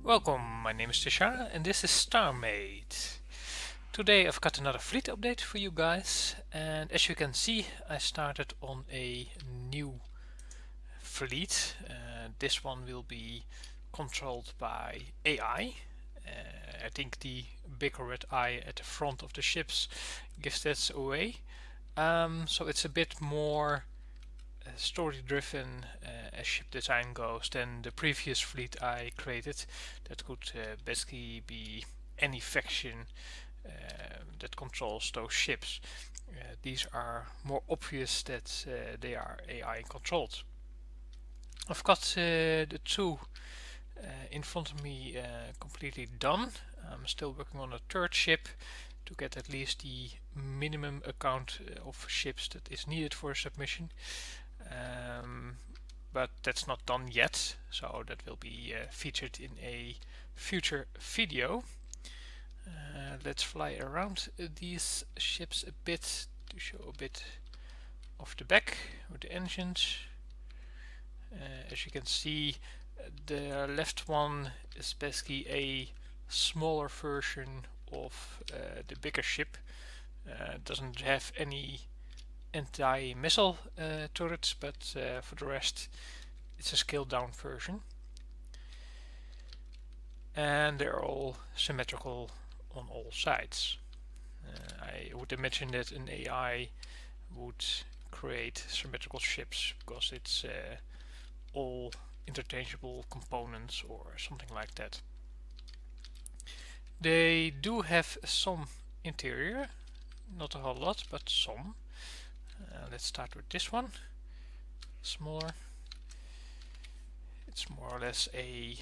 Welcome, my name is Tishara and this is StarMade. Today I've got another fleet update for you guys, and as you can see I started on a new fleet. This one will be controlled by AI. I think the bigger red eye at the front of the ships gives that away. So it's a bit more story driven as ship design goes than the previous fleet I created. That could basically be any faction that controls those ships. These are more obvious that they are AI controlled. I've got the two in front of me completely done. I'm still working on a third ship to get at least the minimum account of ships that is needed for a submission. But that's not done yet, so that will be featured in a future video. Let's fly around these ships a bit to show a bit of the back with the engines. As you can see, the left one is basically a smaller version of the bigger ship. Doesn't have any anti-missile turrets, but for the rest it's a scaled down version, and they're all symmetrical on all sides. I would imagine that an AI would create symmetrical ships because it's all interchangeable components or something like that. They do have some interior, not a whole lot, but some. Let's start with this one, smaller. It's more or less a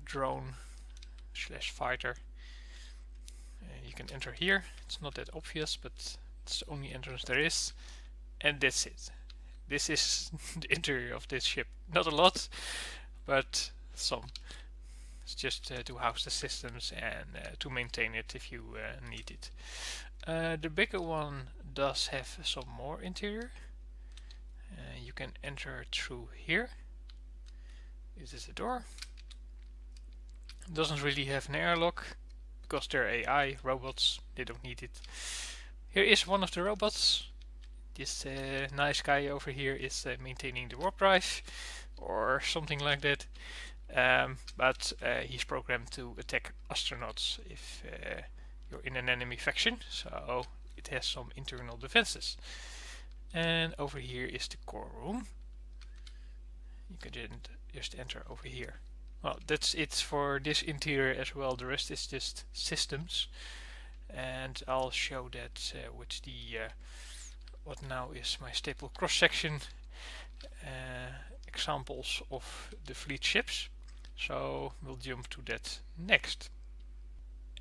drone slash fighter. You can enter here. It's not that obvious, but it's the only entrance there is, and that's it. This is the interior of this ship. Not a lot, but some. It's just to house the systems and to maintain it if you need it. The bigger one does have some more interior. You can enter through here. This is the door. It doesn't really have an airlock because they're AI robots, they don't need it. Here is one of the robots. This nice guy over here is maintaining the warp drive or something like that. But he's programmed to attack astronauts if you're in an enemy faction, so it has some internal defenses. And over here is the core room. You can just enter over here. Well, that's it for this interior as well. The rest is just systems, and I'll show that with the what now is my staple cross-section examples of the fleet ships. So we'll jump to that next.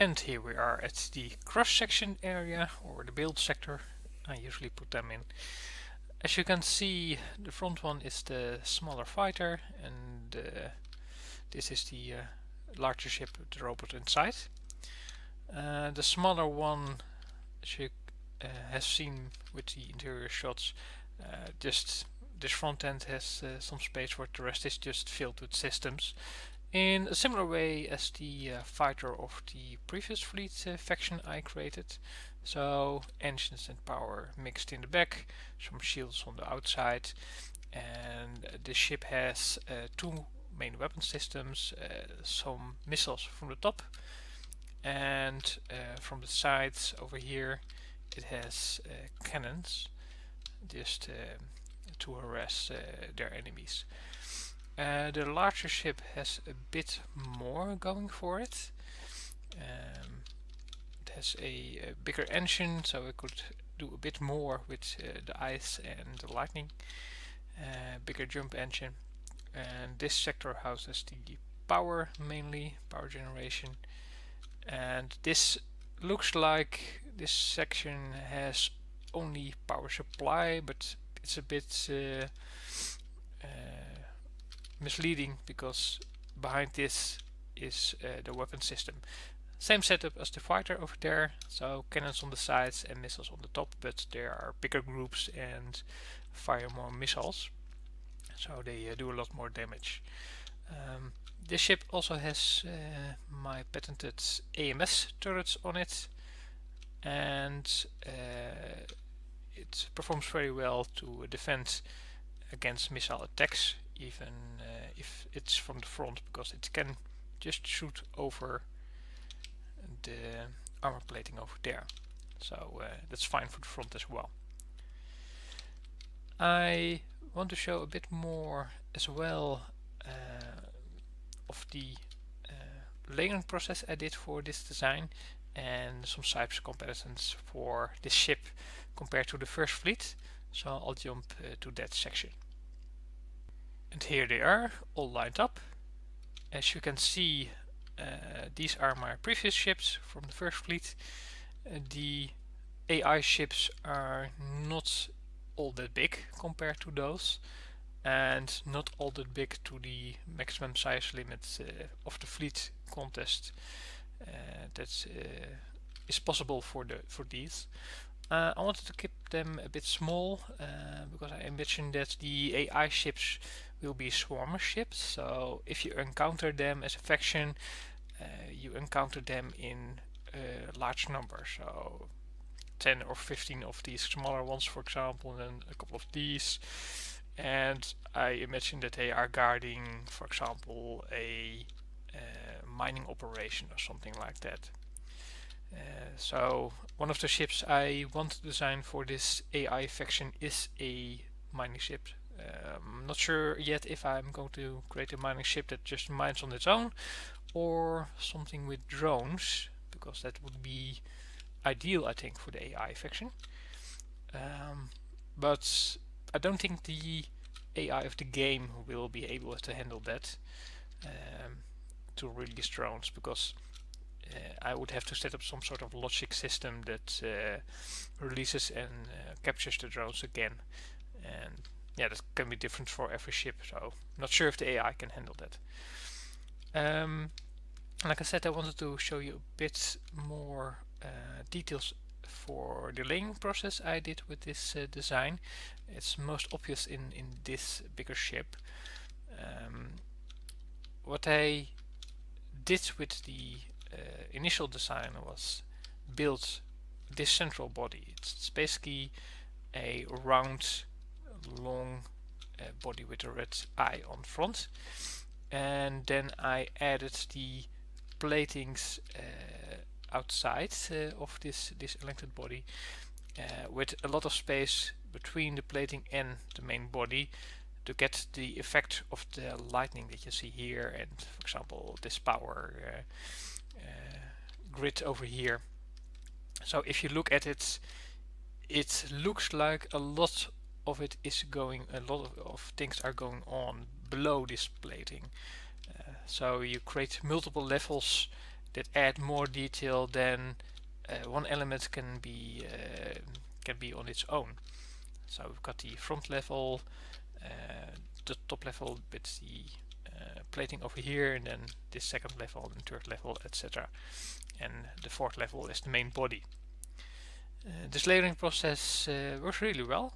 And here we are at the cross-section area, or the build sector. I usually put them in. As you can see, the front one is the smaller fighter, and this is the larger ship with the robot inside. The smaller one, as you have seen with the interior shots, just this front end has some space for it. The rest is just filled with systems, in a similar way as the fighter of the previous fleet faction I created. So engines and power mixed in the back, some shields on the outside, and the ship has two main weapon systems, some missiles from the top, and from the sides over here it has cannons, just to harass their enemies. The larger ship has a bit more going for it. It has a bigger engine, so it could do a bit more with the ice and the lightning. Bigger jump engine. And this sector houses the power, mainly power generation. And this looks like this section has only power supply, but it's a bit misleading because behind this is the weapon system. Same setup as the fighter over there, so cannons on the sides and missiles on the top, but there are bigger groups and fire more missiles, so they do a lot more damage. This ship also has my patented AMS turrets on it, and it performs very well to defend against missile attacks, even if it's from the front, because it can just shoot over the armor plating over there. So that's fine for the front as well. I want to show a bit more as well of the layering process I did for this design, and some types comparisons for this ship compared to the first fleet. So I'll jump to that section. And here they are, all lined up. As you can see, these are my previous ships from the first fleet. The AI ships are not all that big compared to those, and not all that big to the maximum size limit of the fleet contest that is possible for these. I wanted to keep them a bit small because I imagine that the AI ships will be swarmer ships. So if you encounter them as a faction, you encounter them in large numbers. So 10 or 15 of these smaller ones, for example, and then a couple of these. And I imagine that they are guarding, for example, a mining operation or something like that. So one of the ships I want to design for this AI faction is a mining ship. I'm not sure yet if I'm going to create a mining ship that just mines on its own, or something with drones, because that would be ideal, I think, for the AI faction. But I don't think the AI of the game will be able to handle that, to release drones, because I would have to set up some sort of logic system that releases and captures the drones again. And yeah, that can be different for every ship, so not sure if the AI can handle that. Like I said, I wanted to show you a bit more details for the laying process I did with this design. It's most obvious in this bigger ship. What I did with the initial design was build this central body. It's basically a round, long body with a red eye on front, and then I added the platings outside of this elected body, with a lot of space between the plating and the main body, to get the effect of the lightning that you see here, and for example this power grid over here. So if you look at it, it looks like a lot of it is going, a lot of things are going on below this plating. So you create multiple levels that add more detail than one element can be on its own. So we've got the front level, the top level with the plating over here, and then this second level and third level, etc. And the fourth level is the main body. This layering process works really well.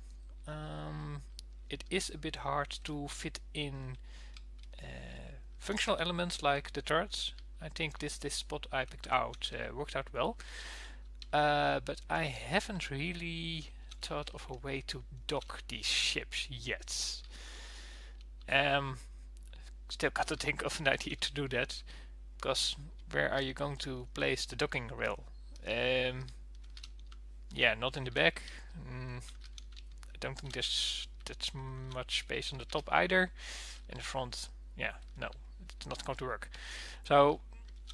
It is a bit hard to fit in functional elements like the turrets. I think this spot I picked out worked out well, but I haven't really thought of a way to dock these ships yet. Still got to think of an idea to do that, because where are you going to place the docking rail? Yeah, not in the back. I don't think there's that much space on the top either. In the front, yeah, no, it's not going to work. So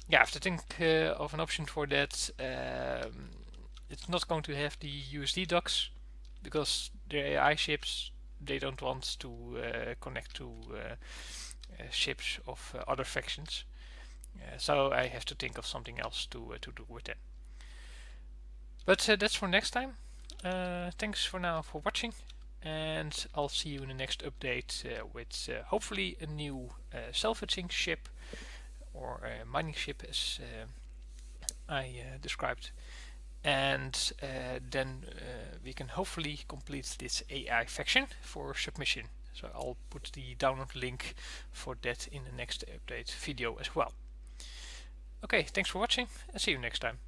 yeah, I have to think of an option for that. It's not going to have the USD docks, because the AI ships, they don't want to connect to ships of other factions. So I have to think of something else to do with them. But that's for next time. Thanks for now for watching, and I'll see you in the next update with hopefully a new salvaging ship, or a mining ship as I described, and then we can hopefully complete this AI faction for submission. So I'll put the download link for that in the next update video as well. Okay, thanks for watching and see you next time.